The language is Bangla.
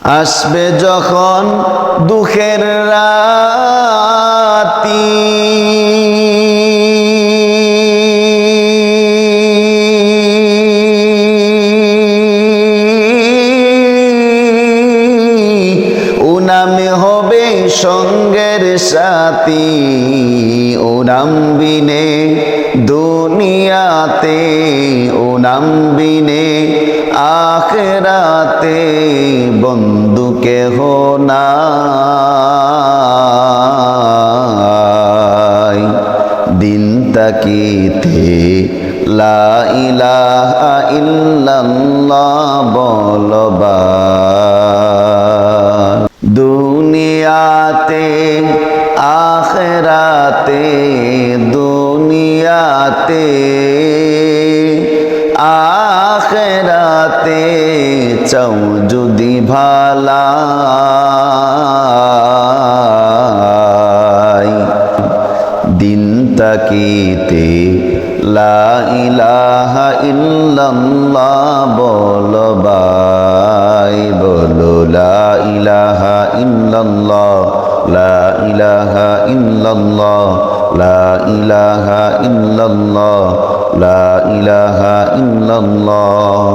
আসবে যখন দুঃখের রাতি, ও নামে হবে সঙ্গের সাথী, ও নাম বিনে দুনিয়াতে, ও নাম বিনে আখিরাতে বন্ধু কেহ নাই। দিন তাকিতে লা ইলাহা ইল্লাল্লাহ বলবার, দুনিয়াতে আখিরাতে, দুনিয়াতে আখিরাতে চাও যদি ভালাই। দিন তাকিতে লা ইলাহা ইল্লাল্লাহ বলবাই, বলো লা ইলাহা ইল্লাল্লাহ, লা ইলাহা ইল্লাল্লাহ, লা ইলাহা ইল্লাল্লাহ, লা ইলাহা ইল্লাল্লাহ।